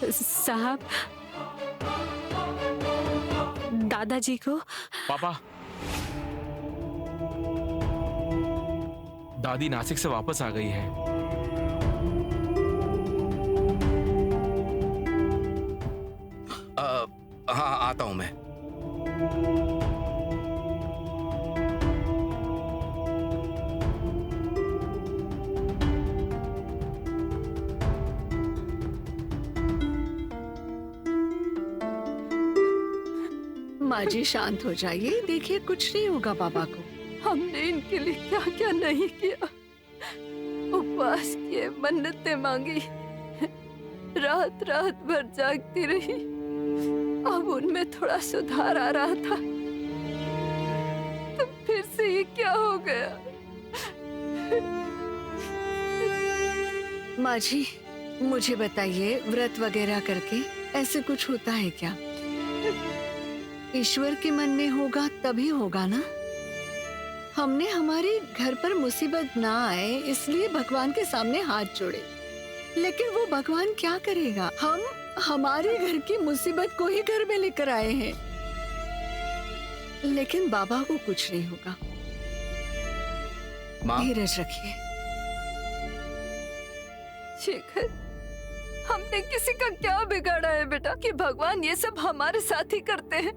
साहब, दादाजी को। पापा, दादी नासिक से वापस आ गई है। हाँ, आता हूं मैं। माँ जी शांत हो जाइए, देखिए कुछ नहीं होगा बाबा को। हमने इनके लिए क्या क्या नहीं किया, उपवास किए, मन्नतें मांगी, रात रात भर जागती रही। अब उनमें थोड़ा सुधार आ रहा था, तो फिर से ये क्या हो गया? माँ जी मुझे बताइए, व्रत वगैरह करके ऐसे कुछ होता है क्या? ईश्वर के मन में होगा तभी होगा ना। हमने हमारे घर पर मुसीबत ना आए इसलिए भगवान के सामने हाथ जोड़े, लेकिन वो भगवान क्या करेगा? हम हमारे घर की मुसीबत को ही घर में लेकर आए हैं, लेकिन बाबा को कुछ नहीं होगा। धीरज रखिए। शेखर, हमने किसी का क्या बिगाड़ा है बेटा कि भगवान ये सब हमारे साथ ही करते हैं?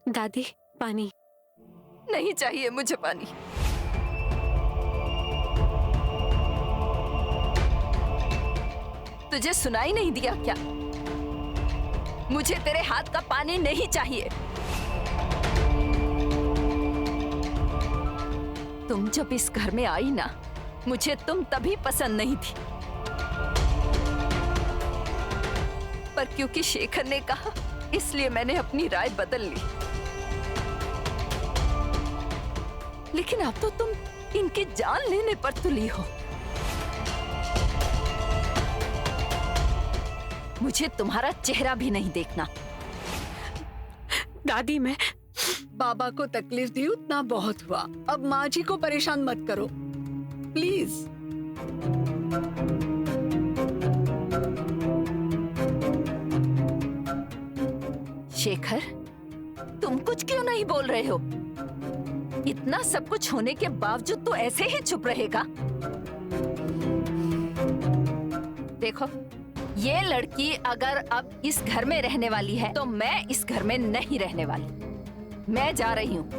दादी, पानी। नहीं चाहिए मुझे पानी। तुझे सुनाई नहीं दिया क्या? मुझे तेरे हाथ का पानी नहीं चाहिए। तुम जब इस घर में आई ना, मुझे तुम तभी पसंद नहीं थी, पर क्योंकि शेखर ने कहा इसलिए मैंने अपनी राय बदल ली। लेकिन अब तो तुम इनकी जान लेने पर तुली हो। मुझे तुम्हारा चेहरा भी नहीं देखना। दादी, मैं बाबा को तकलीफ दी उतना बहुत हुआ, अब माँ जी को परेशान मत करो प्लीज। शेखर, तुम कुछ क्यों नहीं बोल रहे हो? इतना सब कुछ होने के बावजूद तो ऐसे ही चुप रहेगा? देखो, ये लड़की अगर अब इस घर में रहने वाली है तो मैं इस घर में नहीं रहने वाली। मैं जा रही हूँ।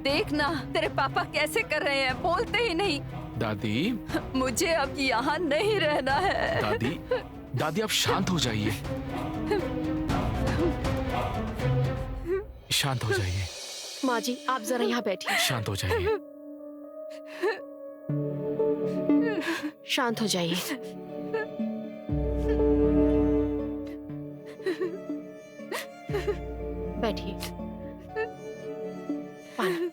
देखना तेरे पापा कैसे कर रहे हैं, बोलते ही नहीं। दादी, मुझे अब यहाँ नहीं रहना है। दादी, दादी आप शांत हो जाइए, शांत हो जाइए। माँ जी आप जरा यहाँ बैठिए। शांत हो जाइए। शांत हो जाइए। बैठिए। पानी,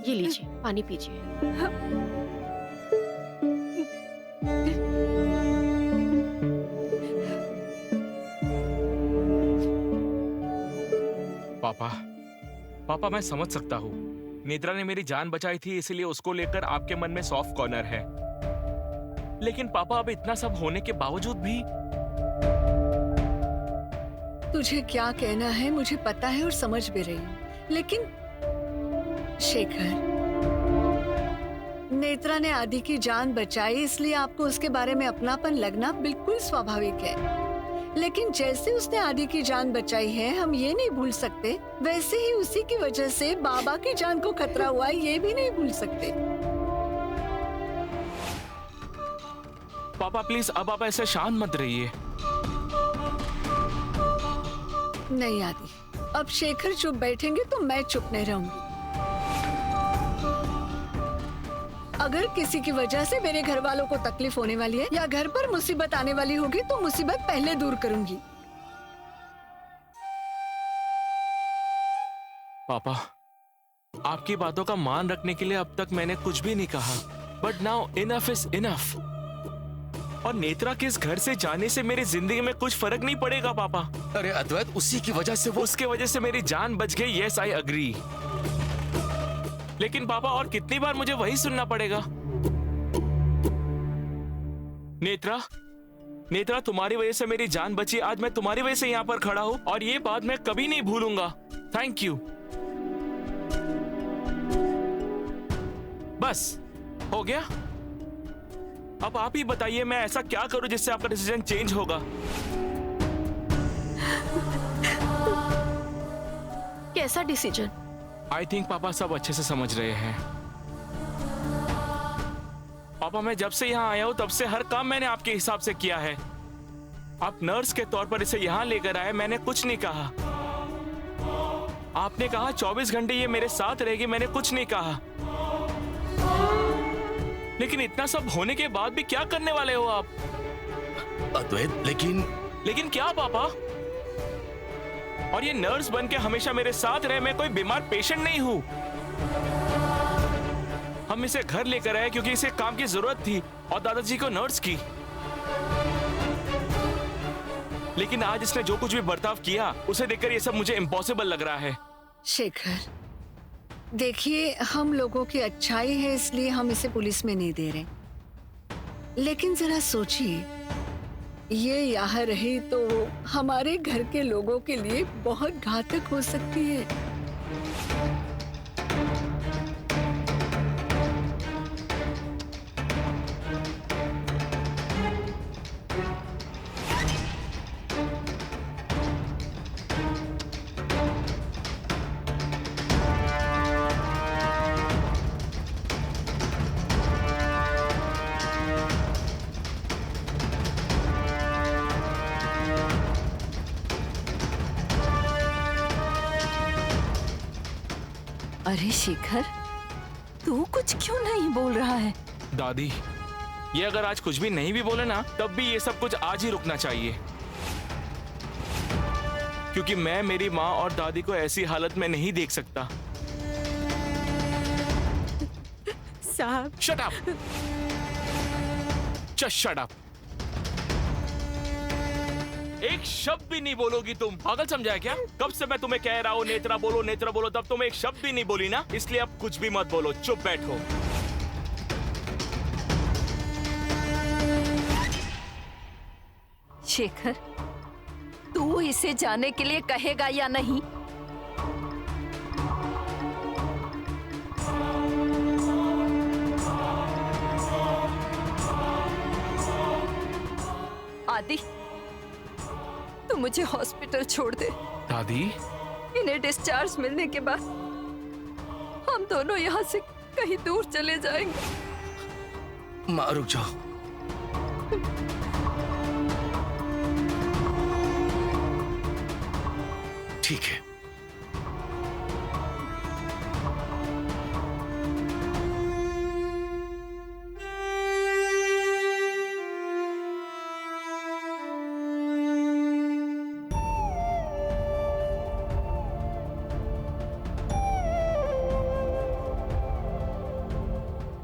ये लीजिए, पानी पीजिए। पापा, पापा मैं समझ सकता हूँ, नेत्रा ने मेरी जान बचाई थी इसलिए उसको लेकर आपके मन में सॉफ्ट कॉर्नर है। लेकिन पापा अब इतना सब होने के बावजूद भी। तुझे क्या कहना है मुझे पता है और समझ भी रही हूँ, लेकिन शेखर, नेत्रा ने आदि की जान बचाई इसलिए आपको उसके बारे में अपनापन लगना बिल्कुल स्वाभाविक है। लेकिन जैसे उसने आदि की जान बचाई है हम ये नहीं भूल सकते, वैसे ही उसी की वजह से बाबा की जान को खतरा हुआ ये भी नहीं भूल सकते। पापा प्लीज अब आप ऐसे शांत मत रहिए। नहीं आदि, अब शेखर चुप बैठेंगे तो मैं चुप नहीं रहूंगी। अगर किसी की वजह से मेरे घर वालों को तकलीफ होने वाली है या घर पर मुसीबत आने वाली होगी तो मुसीबत पहले दूर करूंगी। पापा, आपकी बातों का मान रखने के लिए अब तक मैंने कुछ भी नहीं कहा, but now enough is enough. और नेत्रा के इस घर से जाने से मेरी जिंदगी में कुछ फर्क नहीं पड़ेगा पापा। अरे अद्वैत, उसी की वजह से उसके वजह से मेरी जान बच गई। Yes I agree. लेकिन पापा और कितनी बार मुझे वही सुनना पड़ेगा? नेत्रा, नेत्रा तुम्हारी वजह से मेरी जान बची। आज मैं तुम्हारी वजह से यहाँ पर खड़ा हूँ और ये बात मैं कभी नहीं भूलूंगा। Thank you. बस हो गया। अब आप ही बताइए मैं ऐसा क्या करूं जिससे आपका डिसीजन चेंज होगा? कैसा डिसीजन? आई थिंक पापा सब अच्छे से समझ रहे हैं। पापा, मैं जब से यहाँ आया हूं तब से हर काम मैंने आपके हिसाब से किया है। आप नर्स के तौर पर इसे यहाँ लेकर आए, मैंने कुछ नहीं कहा। आपने कहा 24 घंटे ये मेरे साथ रहेगी, मैंने कुछ नहीं कहा। लेकिन इतना सब होने के बाद भी क्या करने वाले हो आप? अद्वैत, लेकिन क्या पापा? और ये नर्स बन के हमेशा मेरे साथ रहे, मैं कोई बीमार पेशेंट नहीं हूं। हम इसे घर लेकर आए क्योंकि इसे काम की जरूरत थी और दादाजी को नर्स की। लेकिन आज इसने जो कुछ भी बर्ताव किया उसे देखकर ये सब मुझे इम्पॉसिबल लग रहा है। शेखर, देखिए, हम लोगों की अच्छाई है इसलिए हम इसे पुलिस में नहीं दे रहे, लेकिन जरा सोचिए, ये यहाँ रही तो हमारे घर के लोगों के लिए बहुत घातक हो सकती है। अरे शेखर, तू कुछ क्यों नहीं बोल रहा है? दादी, ये अगर आज कुछ भी नहीं भी बोले ना, तब भी ये सब कुछ आज ही रुकना चाहिए। क्योंकि मैं मेरी माँ और दादी को ऐसी हालत में नहीं देख सकता। साहब, shut up! Just shut up! एक शब्द भी नहीं बोलोगी तुम। पागल समझा है क्या? कब से मैं तुम्हें कह रहा हूँ नेत्रा बोलो, तब तुम एक शब्द भी नहीं बोली ना। इसलिए अब कुछ भी मत बोलो, चुप बैठो। शेखर, तू इसे जाने के लिए कहेगा या नहीं? आदि, तू मुझे हॉस्पिटल छोड़ दे। दादी, इन्हें डिस्चार्ज मिलने के बाद हम दोनों यहाँ से कहीं दूर चले जाएंगे। माँ रुक जाओ। ठीक है।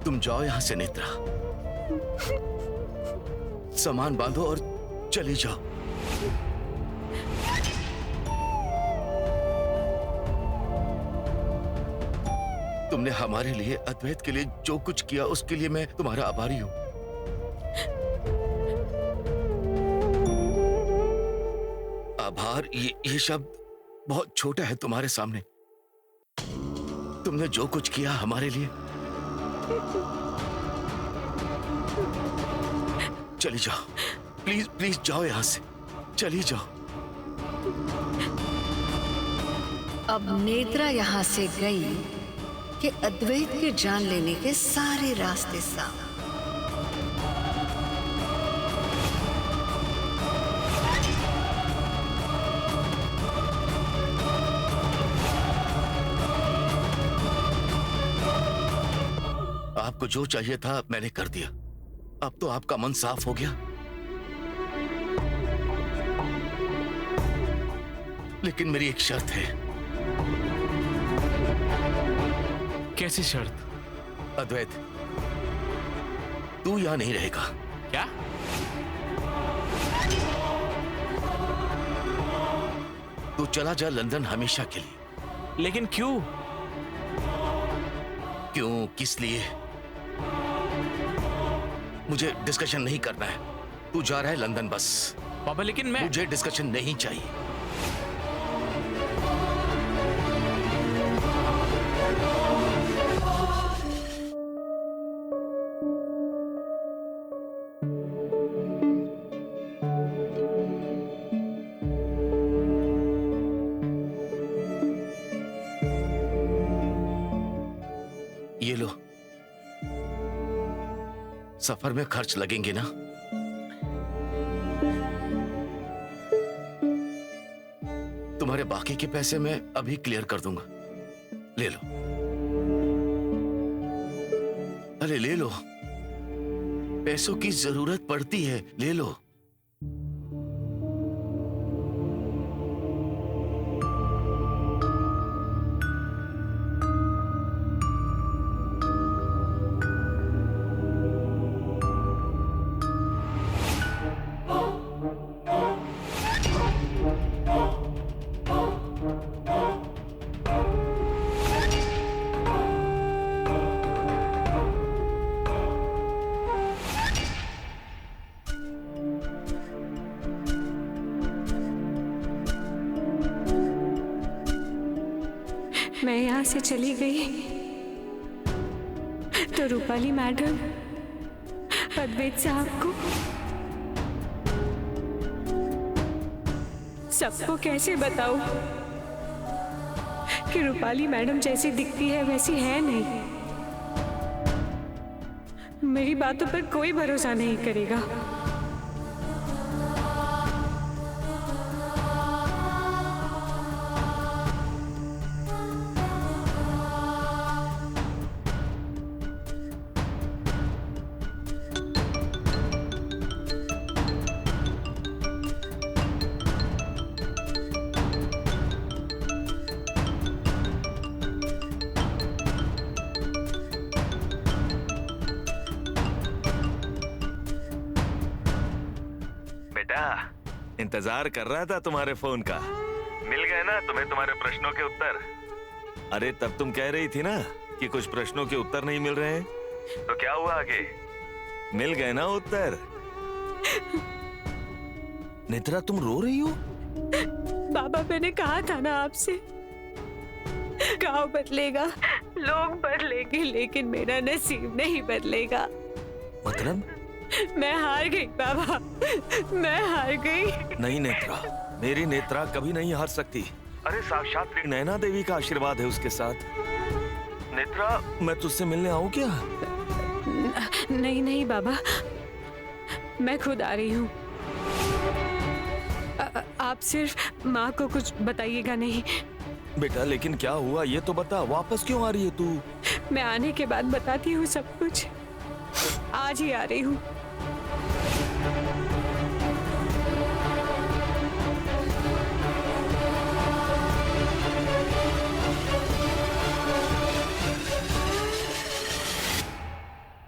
तुम जाओ यहां से नेत्रा, सामान बांधो और चली जाओ। तुमने हमारे लिए, अद्वैत के लिए जो कुछ किया उसके लिए मैं तुम्हारा आभारी हूं। आभार ये शब्द बहुत छोटा है तुम्हारे सामने। तुमने जो कुछ किया हमारे लिए। चली जाओ, प्लीज प्लीज जाओ यहां से, चली जाओ। अब नेत्रा यहाँ से गई कि अद्वैत के जान लेने के सारे रास्ते साफ। आपको जो चाहिए था मैंने कर दिया। अब तो आपका मन साफ हो गया। लेकिन मेरी एक शर्त है। कैसी शर्त? अद्वैत, तू यहां नहीं रहेगा। क्या? तू चला जा लंदन हमेशा के लिए। लेकिन क्यों? क्यों, किस लिए, मुझे डिस्कशन नहीं करना है। तू जा रहा है लंदन बस। पापा लेकिन मैं मुझे डिस्कशन नहीं चाहिए। ये लो, सफर में खर्च लगेंगे ना। तुम्हारे बाकी के पैसे मैं अभी क्लियर कर दूंगा। ले लो, अरे ले लो, पैसों की जरूरत पड़ती है, ले लो। मैं यहाँ से चली गई तो रूपाली मैडम अद्वैत साहब को सबको कैसे बताऊं कि रूपाली मैडम जैसी दिखती है वैसी है नहीं। मेरी बातों पर कोई भरोसा नहीं करेगा। इंतजार कर रहा था तुम्हारे फोन का। मिल गए ना तुम्हें तुम्हारे प्रश्नों के उत्तर? अरे तब तुम कह रही थी ना कि कुछ प्रश्नों के उत्तर नहीं मिल रहे हैं, तो क्या हुआ आगे? मिल गए ना उत्तर। नेत्रा तुम रो रही हो? बाबा मैंने कहा था ना आपसे, गांव बदलेगा, लोग बदलेंगे, लेकिन मेरा नसीब नहीं बदलेगा। मतलब? मैं हार गई बाबा, मैं हार गई। नहीं नेत्रा, मेरी नेत्रा कभी नहीं हार सकती। अरे साक्षात नैना देवी का आशीर्वाद है उसके साथ। नेत्रा मैं तुझसे मिलने आऊं क्या? नहीं नहीं बाबा, मैं खुद आ रही हूँ। आप सिर्फ माँ को कुछ बताइएगा नहीं। बेटा लेकिन क्या हुआ ये तो बता, वापस क्यों आ रही है तू? मैं आने के बाद बताती हूँ सब कुछ, आज ही आ रही हूँ।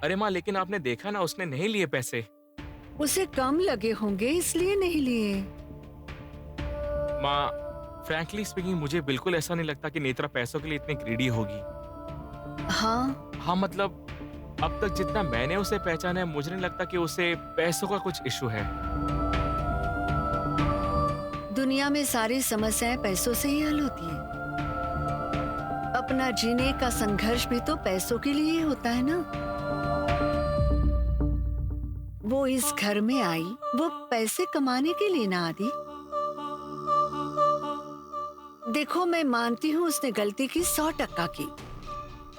अरे माँ लेकिन आपने देखा ना, उसने नहीं लिए पैसे। उसे कम लगे होंगे इसलिए नहीं लिए। माँ फ्रैंकली स्पीकिंग मुझे बिल्कुल ऐसा नहीं लगता कि नेत्रा पैसों के लिए इतनी ग्रीडी होगी। हाँ मतलब अब तक जितना मैंने उसे पहचाना है, मुझे नहीं लगता कि उसे पैसों का कुछ इशू है। दुनिया में सारी समस्याएं पैसों से ही हल होती है। अपना जीने का संघर्ष भी तो पैसों के लिए होता है ना। वो इस घर में आई, वो पैसे कमाने के लिए ना आदि। देखो मैं मानती हूँ उसने गलती की 100% की,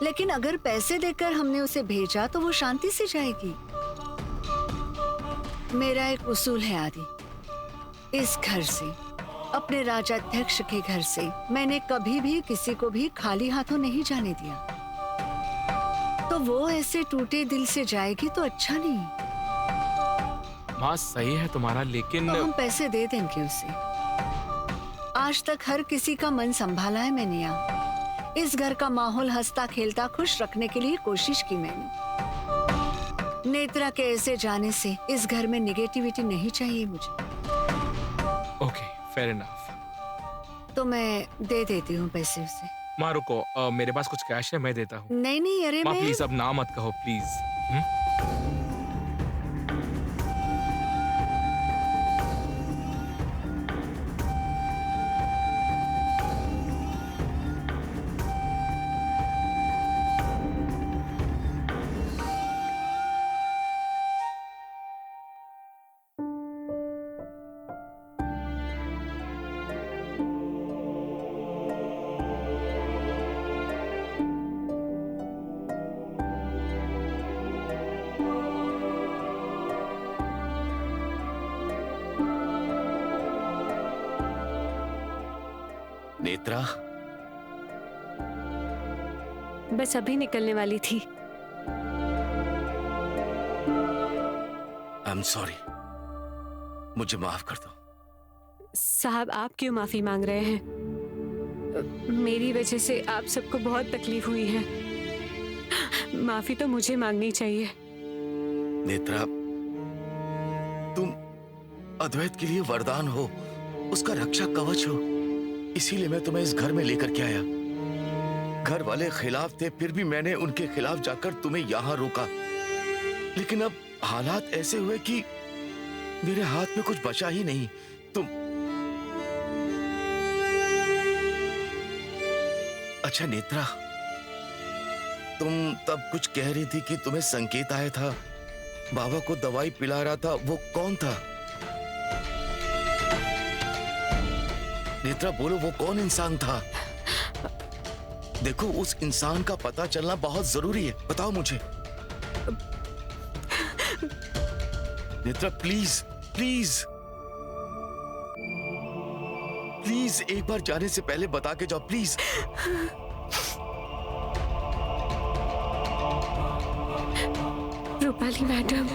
लेकिन अगर पैसे देकर हमने उसे भेजा तो वो शांति से जाएगी। मेरा एक उसूल है आदि, इस घर से, अपने राजाध्यक्ष के घर से मैंने कभी भी किसी को भी खाली हाथों नहीं जाने दिया। तो वो ऐसे टूटे दिल से जाएगी तो अच्छा नहीं। माँ सही है तुम्हारा, लेकिन तो हम पैसे दे देंगे उसे। आज तक हर किसी का मन संभाला है मैंने यहाँ। इस घर का माहौल हंसता खेलता खुश रखने के लिए कोशिश की मैंने। नेत्रा के ऐसे जाने से इस घर में निगेटिविटी नहीं चाहिए मुझे। Okay, fair enough. तो मैं दे देती हूँ पैसे उसे। माँ रुको, मेरे पास कुछ कैश है, मैं देता हूँ। नहीं नहीं, अरे माँ मैं प्लीज अब ना मत कहो प्लीज। नेत्रा, बस अभी निकलने वाली थी। आई एम सॉरी, मुझे माफ कर दो। साहब, आप क्यों माफी मांग रहे हैं? मेरी वजह से आप सबको बहुत तकलीफ हुई है। माफी तो मुझे मांगनी चाहिए। नेत्रा, तुम अद्वैत के लिए वरदान हो, उसका रक्षा कवच हो, इसीलिए मैं तुम्हें इस घर में लेकर के आया। घर वाले खिलाफ थे, फिर भी मैंने उनके खिलाफ जाकर तुम्हें यहाँ रोका। लेकिन अब हालात ऐसे हुए कि मेरे हाथ में कुछ बचा ही नहीं। तुम अच्छा नेत्रा, तुम तब कुछ कह रही थी कि तुम्हें संकेत आया था, बाबा को दवाई पिला रहा था, वो कौन था? नेत्रा बोलो, वो कौन इंसान था? देखो, उस इंसान का पता चलना बहुत जरूरी है, बताओ मुझे। नेत्रा प्लीज प्लीज प्लीज, एक बार जाने से पहले बता के जाओ please. Rupali madam,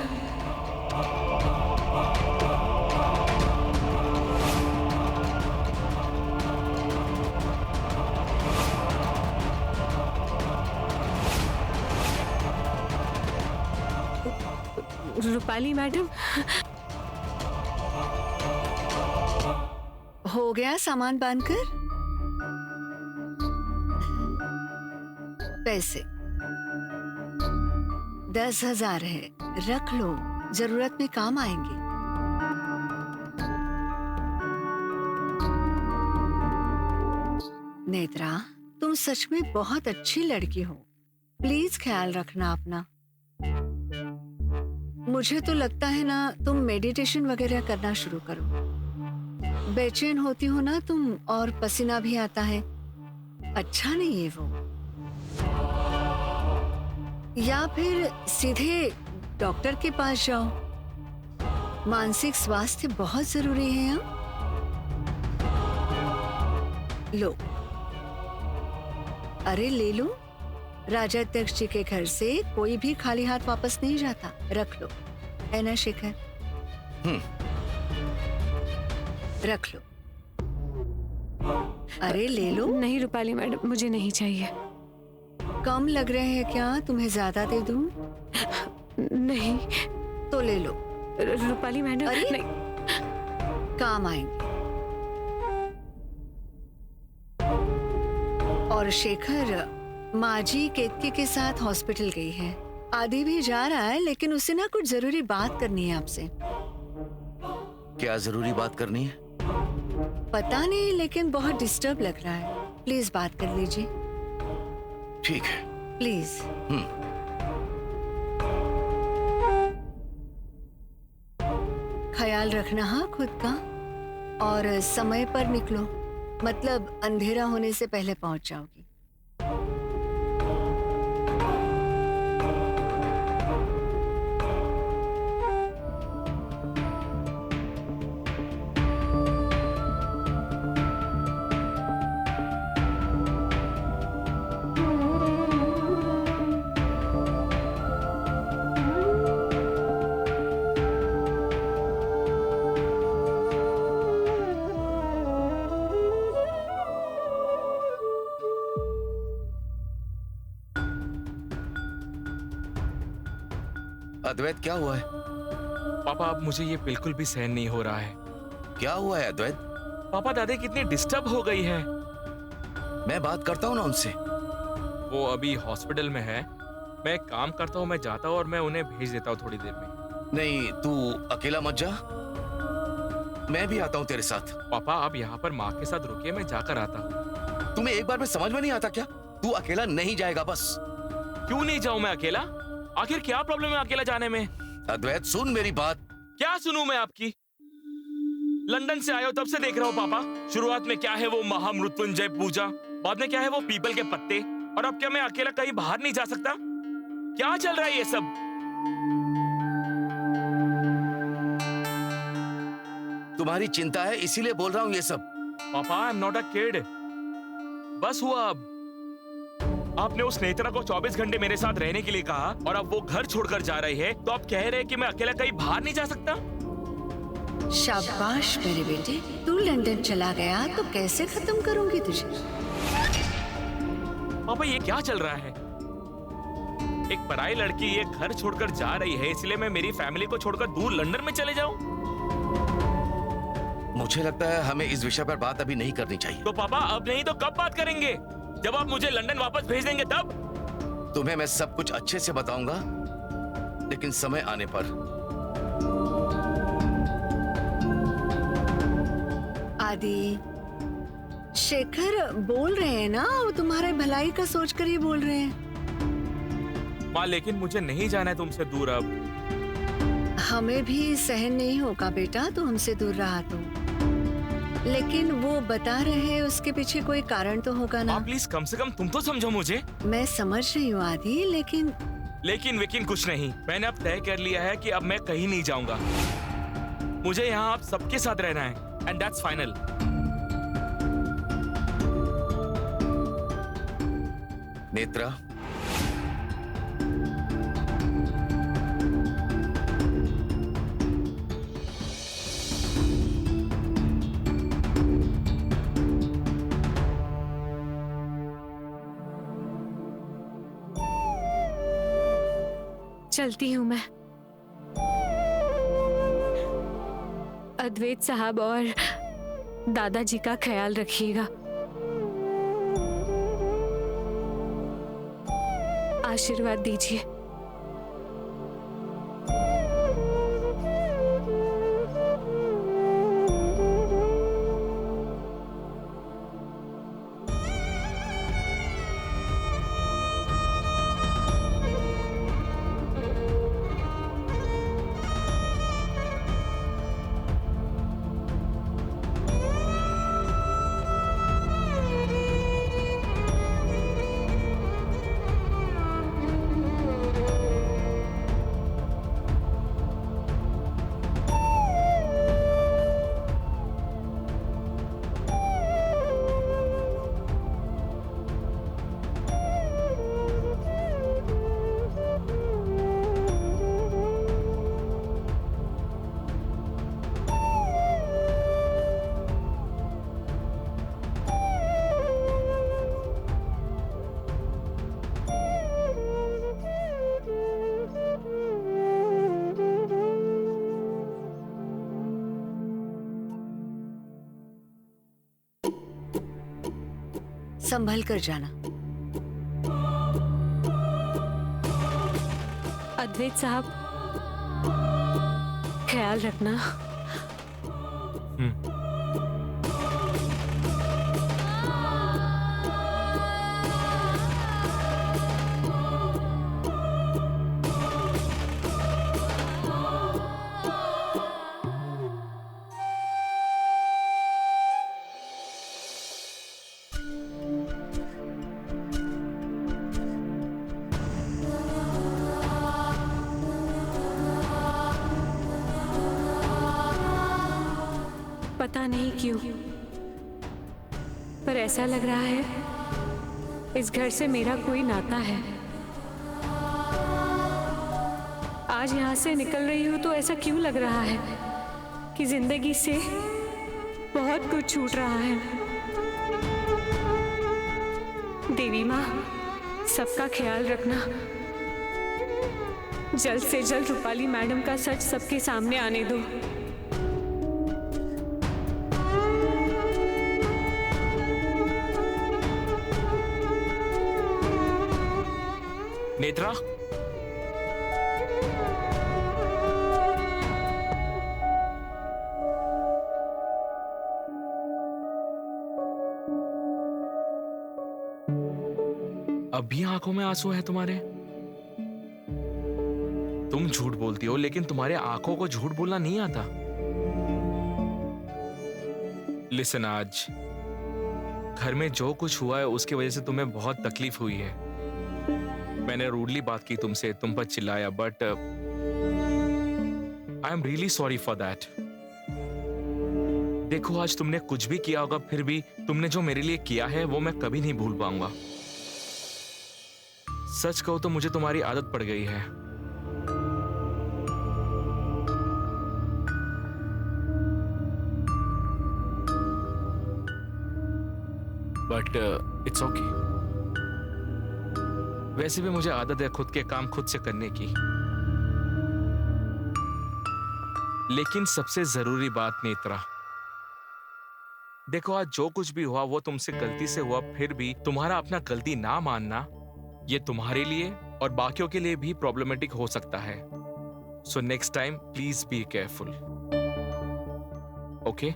Rupali madam, हो गया सामान बांधकर? पैसे 10,000 है, रख लो, जरूरत में काम आएंगे। नेत्रा, तुम सच में बहुत अच्छी लड़की हो। प्लीज ख्याल रखना अपना। मुझे तो लगता है ना, तुम मेडिटेशन वगैरह करना शुरू करो। बेचैन होती हो ना तुम, और पसीना भी आता है, अच्छा नहीं है वो। या फिर सीधे डॉक्टर के पास जाओ। मानसिक स्वास्थ्य बहुत जरूरी है। यहाँ लो, अरे ले लो। राजाध्यक्ष जी के घर से कोई भी खाली हाथ वापस नहीं जाता, रख लो, है ना शेखर? रख लो, अरे ले लो। नहीं रूपाली मैडम, मुझे नहीं चाहिए। कम लग रहे हैं क्या? तुम्हें ज्यादा दे दूं? नहीं तो ले लो। रूपाली मैडम, अरे नहीं। काम आएंगे। और शेखर, माँ जी केतकी के साथ हॉस्पिटल गई है। आदि भी जा रहा है, लेकिन उसे ना कुछ जरूरी बात करनी है आपसे। क्या जरूरी बात करनी है? पता नहीं, लेकिन बहुत डिस्टर्ब लग रहा है। प्लीज बात कर लीजिए। ठीक है, प्लीज। ख्याल रखना हाँ खुद का, और समय पर निकलो, मतलब अंधेरा होने से पहले पहुंच जाओगी। अद्वैत क्या हुआ है? पापा अब मुझे ये बिल्कुल भी सहन नहीं हो रहा है। क्या हुआ है अद्वैत? पापा दादी कितनी डिस्टर्ब हो गई है। मैं बात करता हूँ ना उनसे। वो अभी हॉस्पिटल में है। मैं एक काम करता हूँ, मैं जाता हूँ और मैं उन्हें भेज देता हूँ थोड़ी देर में। नहीं, तू अकेला मत जा, मैं भी आता हूँ तेरे साथ। पापा आप यहाँ पर माँ के साथ रुकिए, मैं जाकर आता हूँ। तुम्हें एक बार में समझ में नहीं आता क्या? तू अकेला नहीं जाएगा बस। क्यों नहीं जाऊँ मैं अकेला? आखिर क्या प्रॉब्लम है अकेला जाने में? अद्वैत सुन मेरी बात। क्या सुनूं मैं आपकी? लंदन से आए हो तब से देख रहा हूँ पापा। शुरुआत में क्या है वो महामृत्युंजय पूजा, बाद में क्या है वो पीपल के पत्ते, और अब क्या मैं अकेला कहीं बाहर नहीं जा सकता? क्या चल रहा है ये सब? तुम्हारी चिंता है इसीलिए बोल रहा हूँ ये सब। पापा I am not a kid. बस हुआ अब। आपने उस नेत्रा को 24 घंटे मेरे साथ रहने के लिए कहा और अब वो घर छोड़कर जा रही है, तो आप कह रहे हैं कि मैं अकेला कहीं बाहर नहीं जा सकता? शाबाश मेरे बेटे, तू लंदन चला गया तो कैसे खत्म करूंगी तुझे? पापा ये क्या चल रहा है? एक पराई लड़की ये घर छोड़कर जा रही है, इसलिए मैं मेरी फैमिली को छोड़कर दूर लंदन में चले जाऊं? मुझे लगता है हमें इस विषय पर बात अभी नहीं करनी चाहिए। तो पापा अब नहीं तो कब बात करेंगे? जब आप मुझे लंदन वापस भेज देंगे तब? तुम्हें मैं सब कुछ अच्छे से बताऊंगा, लेकिन समय आने पर। आदि, शेखर बोल रहे हैं ना, वो तुम्हारे भलाई का सोचकर ही बोल रहे हैं। माँ लेकिन मुझे नहीं जाना है तुमसे दूर अब। हमें भी सहन नहीं होगा बेटा तू हमसे दूर रहा तो, लेकिन वो बता रहे हैं उसके पीछे कोई कारण तो होगा ना। प्लीज कम से कम तुम तो समझो मुझे। मैं समझ रही हूँ आदि, लेकिन वेकिन कुछ नहीं। मैंने अब तय कर लिया है कि अब मैं कहीं नहीं जाऊंगा। मुझे यहाँ आप सबके साथ रहना है, एंड दैट्स फाइनल। नेत्रा, चलती हूँ मैं। अद्वैत साहब और दादाजी का ख्याल रखिएगा। आशीर्वाद दीजिए। संभल कर जाना। अद्वैत साहब ख्याल रखना। पता नहीं क्यों, पर ऐसा लग रहा है इस घर से मेरा कोई नाता है। आज यहाँ से निकल रही हूँ तो ऐसा क्यों लग रहा है कि जिंदगी से बहुत कुछ छूट रहा है। देवी माँ सबका ख्याल रखना। जल्द से जल्द रूपाली मैडम का सच सबके सामने आने दो। नेत्रा, अब भी आंखों में आंसू है तुम्हारे? तुम झूठ बोलती हो, लेकिन तुम्हारे आंखों को झूठ बोलना नहीं आता। लिसन, आज घर में जो कुछ हुआ है उसकी वजह से तुम्हें बहुत तकलीफ हुई है। मैंने रूडली बात की तुमसे, तुम पर चिल्लाया, but I am really sorry for that. देखो, आज तुमने कुछ भी किया होगा, फिर भी तुमने जो मेरे लिए किया है वो मैं कभी नहीं भूल पाऊंगा। सच कहो तो मुझे तुम्हारी आदत पड़ गई है। But it's okay. वैसे भी मुझे आदत है खुद के काम खुद से करने की। लेकिन सबसे जरूरी बात नेत्रा, देखो आज जो कुछ भी हुआ वो तुमसे गलती से हुआ, फिर भी तुम्हारा अपना गलती ना मानना ये तुम्हारे लिए और बाकियों के लिए भी प्रॉब्लमेटिक हो सकता है। So next time please be careful, okay?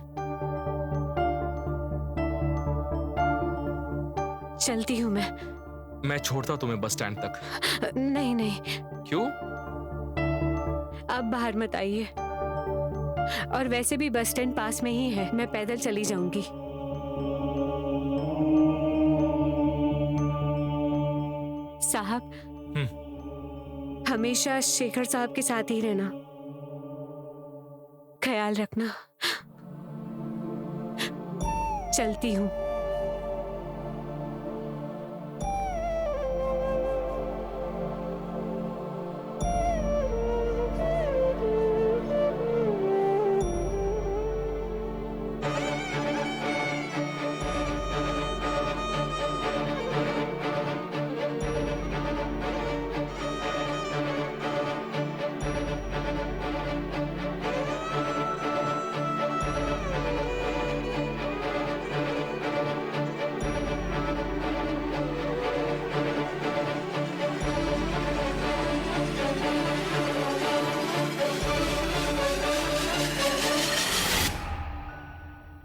चलती हूँ मैं छोड़ता हूं तुम्हें बस स्टैंड तक। नहीं नहीं, क्यों? आप बाहर मत आइए। और वैसे भी बस स्टैंड पास में ही है, मैं पैदल चली जाऊंगी। साहब, हमेशा शेखर साहब के साथ ही रहना, ख्याल रखना। चलती हूँ।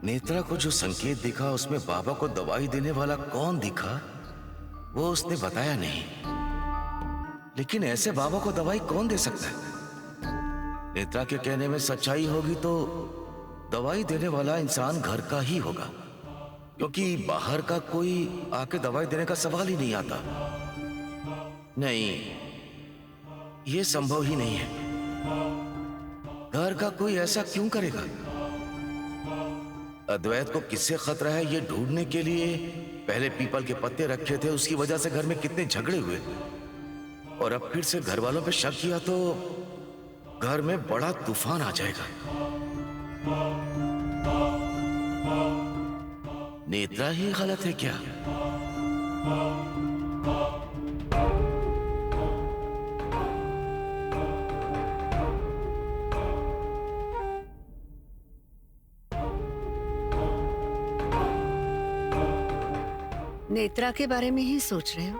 नेत्रा को जो संकेत दिखा उसमें बाबा को दवाई देने वाला कौन दिखा वो उसने बताया नहीं। लेकिन ऐसे बाबा को दवाई कौन दे सकता है? नेत्रा के कहने में सच्चाई होगी तो दवाई देने वाला इंसान घर का ही होगा, क्योंकि बाहर का कोई आके दवाई देने का सवाल ही नहीं आता। नहीं, ये संभव ही नहीं है। घर का कोई ऐसा क्यों करेगा? अद्वैत को किससे खतरा है ये ढूंढने के लिए पहले पीपल के पत्ते रखे थे, उसकी वजह से घर में कितने झगड़े हुए, और अब फिर से घर वालों पे शक किया तो घर में बड़ा तूफान आ जाएगा। नेत्रा ही गलत है क्या? नेत्रा के बारे में ही सोच रहे हो?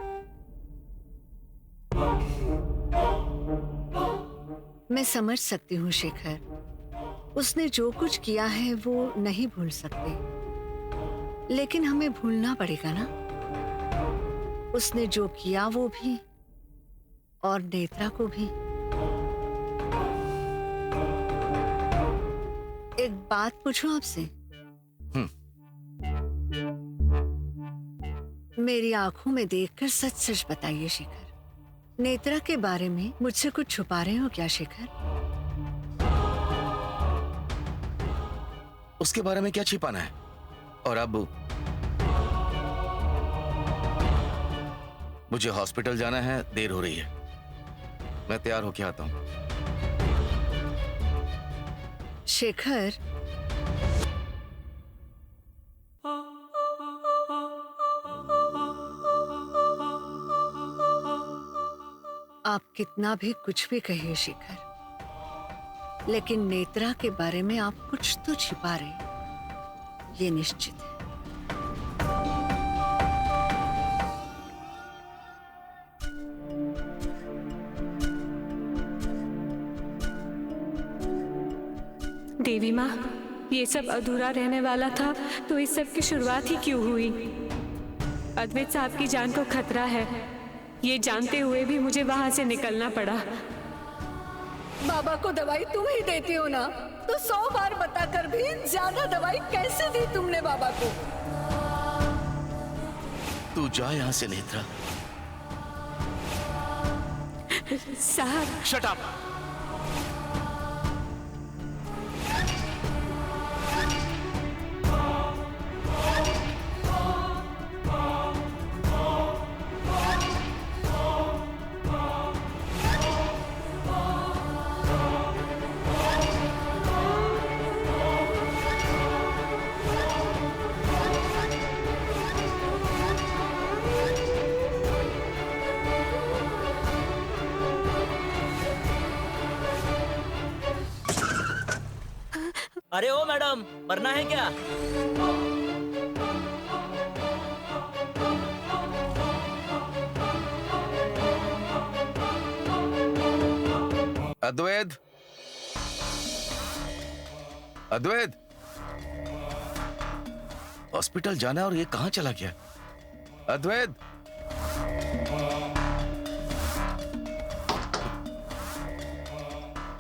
मैं समझ सकती हूँ शेखर, उसने जो कुछ किया है वो नहीं भूल सकते, लेकिन हमें भूलना पड़ेगा ना। उसने जो किया वो भी, और नेत्रा को भी। एक बात पूछूं आपसे? मेरी आंखों में देखकर सच सच बताइए शेखर, नेत्रा के बारे में मुझसे कुछ छुपा रहे हो क्या शेखर? उसके बारे में क्या छिपाना है? और अब मुझे हॉस्पिटल जाना है, देर हो रही है, मैं तैयार होके आता हूं। शेखर, आप कितना भी कुछ भी कहिए शिखर, लेकिन नेत्रा के बारे में आप कुछ तो छिपा रहे, ये निश्चित है। देवी माँ, ये सब अधूरा रहने वाला था तो इस सब की शुरुआत ही क्यों हुई? अद्वैत साहब की जान को खतरा है, ये जानते हुए भी मुझे वहां से निकलना पड़ा। बाबा को दवाई तुम ही देती हो ना, तो 100 बार बताकर भी ज्यादा दवाई कैसे दी तुमने बाबा को? तू जा यहाँ से नेत्रा। साहब, शट अप। अरे ओ मैडम, मरना है क्या? अद्वैत, अद्वैत, हॉस्पिटल जाना और ये कहां चला गया? अद्वैत,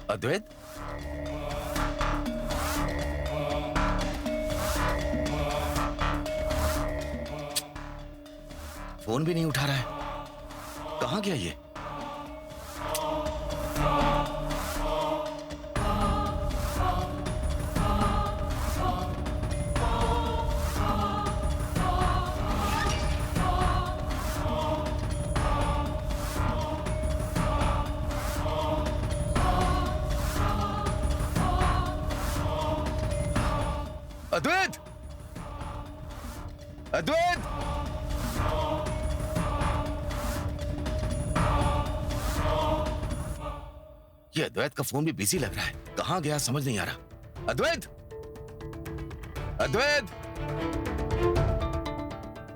अद्वैत, फोन भी नहीं उठा रहा है, कहां गया ये? अद्वैत, अद्वैत, ये अद्वैत का फोन भी बिजी लग रहा है, कहां गया समझ नहीं आ रहा। अद्वैत, अद्वैत,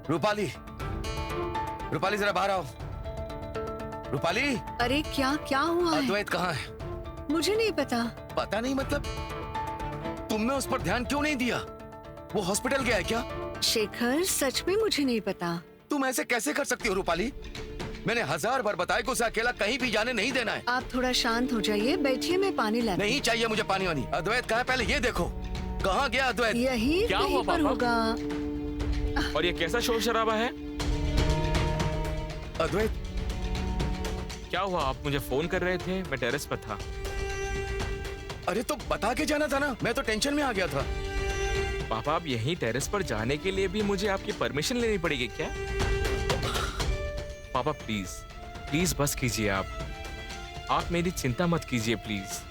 रूपाली, रूपाली जरा बाहर आओ। रूपाली, अरे क्या क्या हुआ है? अद्वैत कहाँ है? मुझे नहीं पता। पता नहीं मतलब तुमने उस पर ध्यान क्यों नहीं दिया? वो हॉस्पिटल गया है क्या? शेखर, सच में मुझे नहीं पता। तुम ऐसे कैसे कर सकती हो रूपाली? मैंने 1000 बार बताया कि उसे अकेला कहीं भी जाने नहीं देना है। आप थोड़ा शांत हो जाइए, बैठिए, मैं पानी लाती हूँ। नहीं चाहिए मुझे पानी वानी। अद्वैत कहाँ है पहले ये देखो, कहाँ गया अद्वैत? यही क्या कहीं हुआ पर पापा? होगा। और ये कैसा शोर शराबा है? अद्वैत, क्या हुआ? आप मुझे फोन कर रहे थे, मैं टेरेस पर था। अरे तो बता के जाना था ना, मैं तो टेंशन में आ गया था। पापा, आप यहीं टेरेस पर जाने के लिए भी मुझे आपकी परमिशन लेनी पड़ेगी क्या? पापा प्लीज, प्लीज बस कीजिए आप मेरी चिंता मत कीजिए प्लीज।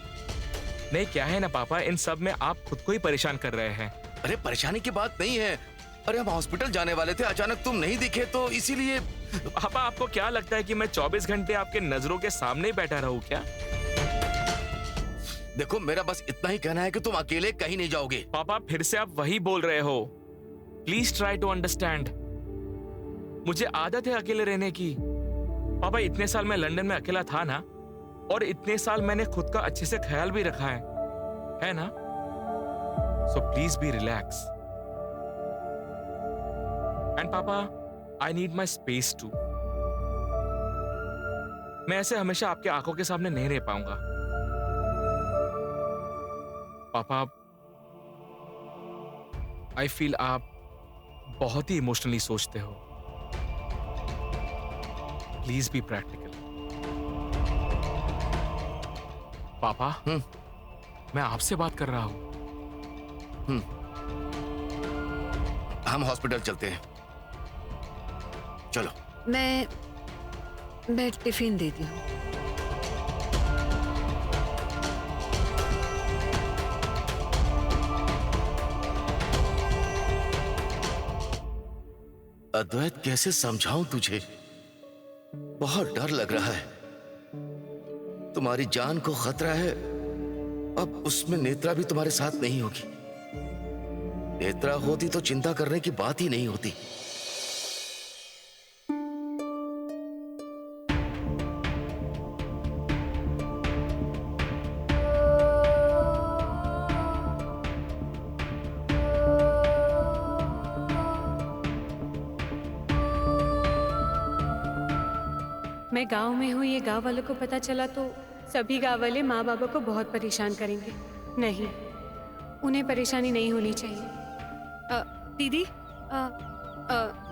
नहीं, क्या है ना पापा, इन सब में आप खुद को ही परेशान कर रहे हैं। अरे परेशानी की बात नहीं है, अरे हम हॉस्पिटल जाने वाले थे, अचानक तुम नहीं दिखे तो इसीलिए। पापा, आपको क्या लगता है कि मैं 24 घंटे आपके नजरों के सामने ही बैठा रहूं क्या? देखो मेरा बस इतना ही कहना है कि तुम अकेले कहीं नहीं जाओगे। पापा, फिर से आप वही बोल रहे हो। Please try to understand. मुझे आदत है अकेले रहने की। पापा, इतने साल मैं लंदन में अकेला था ना, और इतने साल मैंने खुद का अच्छे से ख्याल भी रखा है ना? So please be relax. And papa, I need my space too. मैं ऐसे हमेशा आपके आंखों के सामने नहीं रह पाऊंगा। पापा, आई फील आप बहुत ही इमोशनली सोचते हो। Please be practical. पापा, मैं आपसे बात कर रहा हूं। हम हॉस्पिटल चलते हैं, चलो। मैं टिफिन देती हूँ। अद्वैत, कैसे समझाऊं तुझे? बहुत डर लग रहा है। तुम्हारी जान को खतरा है, अब उसमें नेत्रा भी तुम्हारे साथ नहीं होगी। नेत्रा होती तो चिंता करने की बात ही नहीं होती। मैं गांव में हूँ, ये गांव वालों को पता चला तो सभी गांव वाले माँ बाबा को बहुत परेशान करेंगे। नहीं, उन्हें परेशानी नहीं होनी चाहिए। दीदी,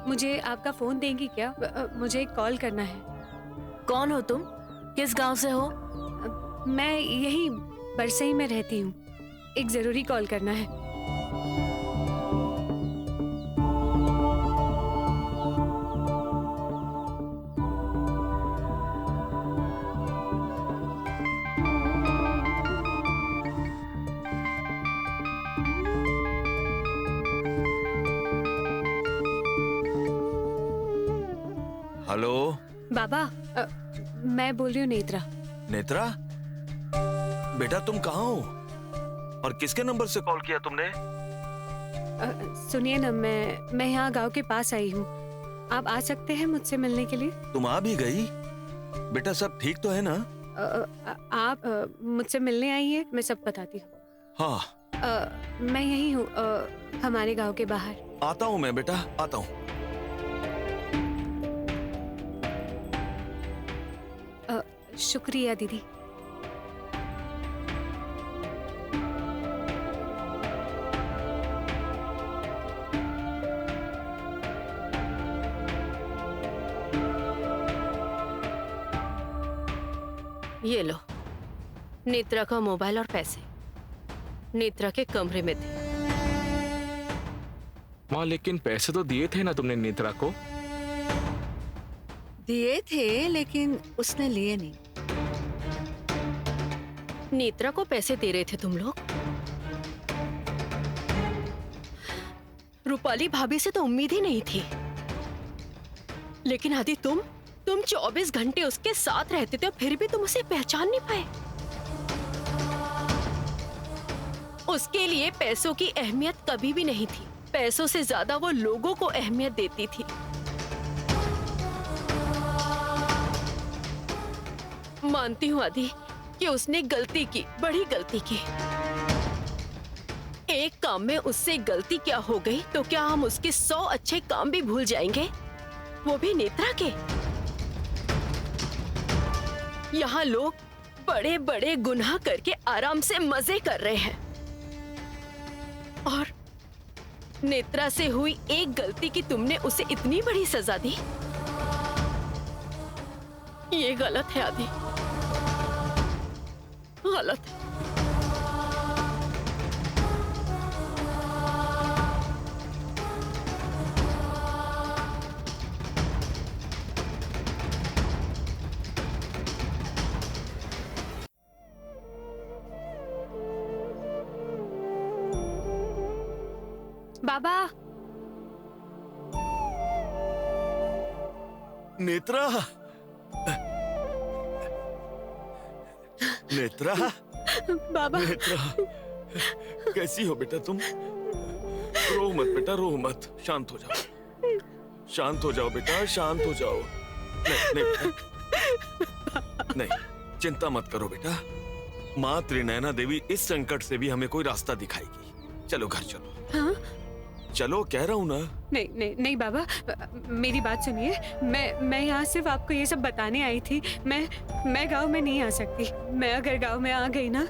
मुझे आपका फोन देंगी क्या? मुझे एक कॉल करना है। कौन हो तुम? किस गांव से हो? मैं यही बरसई में रहती हूँ। एक जरूरी कॉल करना है। हेलो बाबा, मैं बोल रही हूँ नेत्रा। नेत्रा, बेटा तुम कहाँ हो और किसके नंबर से कॉल किया तुमने? सुनिए ना, मैं यहाँ गांव के पास आई हूँ। आप आ सकते हैं मुझसे मिलने के लिए? तुम आ भी गई? बेटा सब ठीक तो है ना? आप मुझसे मिलने आई है, मैं सब बताती हूँ। हाँ मैं यही हूँ, हमारे गांव के बाहर। आता हूँ मैं बेटा, आता हूँ। शुक्रिया दीदी। ये लो, नेत्रा का मोबाइल और पैसे नेत्रा के कमरे में थे। माँ, लेकिन पैसे तो दिए थे ना तुमने नेत्रा को? दिए थे, लेकिन उसने लिए नहीं। नेत्रा को पैसे दे रहे थे तुम लोग? रूपाली भाभी से तो उम्मीद ही नहीं थी। लेकिन आदि, तुम 24 घंटे उसके साथ रहते थे और फिर भी तुम उसे पहचान नहीं पाए। उसके लिए पैसों की अहमियत कभी भी नहीं थी। पैसों से ज्यादा वो लोगों को अहमियत देती थी। मानती हूँ आदि कि उसने गलती की, बड़ी गलती की। एक काम में उससे गलती क्या हो गई तो क्या हम उसके 100 अच्छे काम भी भूल जाएंगे, वो भी नेत्रा के? यहाँ लोग बड़े बड़े गुनाह करके आराम से मजे कर रहे हैं और नेत्रा से हुई एक गलती की तुमने उसे इतनी बड़ी सजा दी। ये गलत है आदि, गलत है। बाबा, नेत्रा, नेत्रा, बाबा, नेत्रा, कैसी हो बेटा तुम? रो मत बेटा, रो मत, शांत हो जाओ, शांत हो जाओ बेटा, शांत हो जाओ। नहीं नहीं बेटा, नहीं, चिंता मत करो बेटा। माँ त्रिनयना देवी इस संकट से भी हमें कोई रास्ता दिखाएगी। चलो घर चलो। हाँ? चलो, कह रहा हूँ ना। नहीं नहीं नहीं बाबा, मेरी बात सुनिए। मैं यहाँ सिर्फ आपको ये सब बताने आई थी। मैं गांव में नहीं आ सकती। मैं अगर गांव में आ गई ना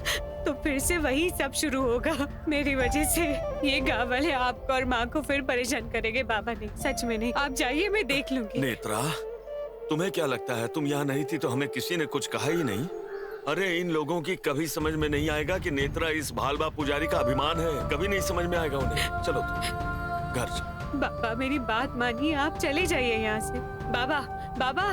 तो फिर से वही सब शुरू होगा। मेरी वजह से ये गांव वाले आपको और माँ को फिर परेशान करेंगे। बाबा नहीं, सच में नहीं। आप जाइए, मैं देख लूंगी। नेत्रा, तुम्हें क्या लगता है तुम यहाँ नहीं थी तो हमें किसी ने कुछ कहा ही नहीं? अरे इन लोगों की कभी समझ में नहीं आएगा कि नेत्रा इस भालबा पुजारी का अभिमान है। कभी नहीं समझ में आएगा उन्हें। चलो तुम घर चलो। बाबा मेरी बात मानिए, आप चले जाइए यहाँ से। बाबा, बाबा,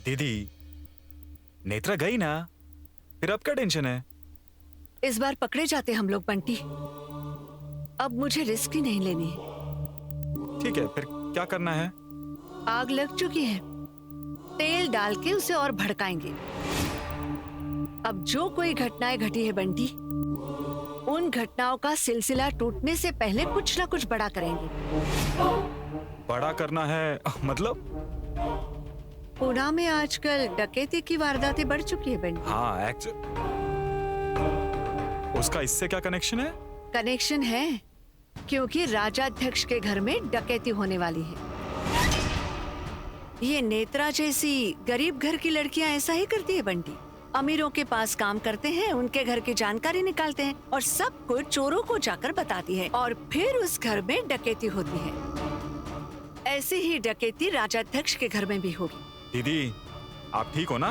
दीदी, नेत्रा गई ना, फिर अब क्या टेंशन है? इस बार पकड़े जाते हम लोग बंटी। अब मुझे रिस्क ही नहीं लेनी है। ठीक है, फिर क्या करना है? आग लग चुकी है, तेल डाल के उसे और भड़काएंगे। अब जो कोई घटनाएं घटी है बंटी, उन घटनाओं का सिलसिला टूटने से पहले कुछ ना कुछ बड़ा करेंगे। बड़ा करना है मतलब? पुणे में आजकल डकैती की वारदातें बढ़ चुकी है बंटी। हाँ, उसका इससे क्या कनेक्शन है? कनेक्शन है क्योंकि राजाध्यक्ष के घर में डकैती होने वाली है। ये नेत्रा जैसी गरीब घर की लड़कियां ऐसा ही करती है बंटी। अमीरों के पास काम करते हैं, उनके घर की जानकारी निकालते हैं और सब कुछ चोरों को जाकर बताती है और फिर उस घर में डकैती होती है। ऐसी ही डकैती राजाध्यक्ष के घर में भी होगी। दीदी, आप ठीक हो ना?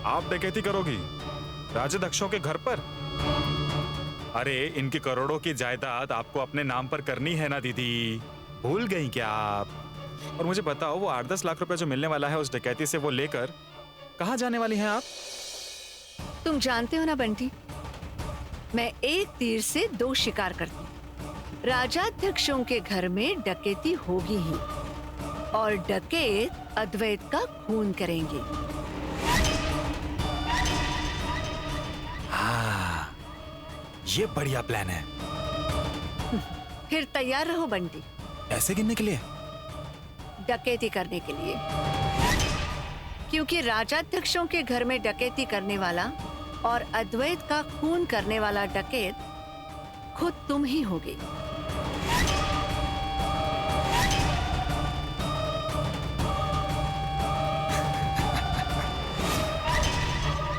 आप डकैती करोगी राजाध्यक्षों के घर पर? अरे, इनकी करोड़ों की जायदाद आपको अपने नाम पर करनी है ना दीदी, भूल गई क्या आप? और मुझे बताओ, वो 8-10 लाख रुपए जो मिलने वाला है उस डकैती से, वो लेकर कहाँ जाने वाली हैं आप? तुम जानते हो ना बंटी, मैं एक तीर से 2 शिकार करती हूँ। राजाध्यक्षों के घर में डकैती होगी ही और डकैत अद्वैत का खून करेंगे। हाँ, ये बढ़िया प्लान है। फिर तैयार रहो बंटी। ऐसे गिनने के लिए? डकैती करने के लिए, क्योंकि राजाध्यक्षों के घर में डकैती करने वाला और अद्वैत का खून करने वाला डकैत खुद तुम ही होगे।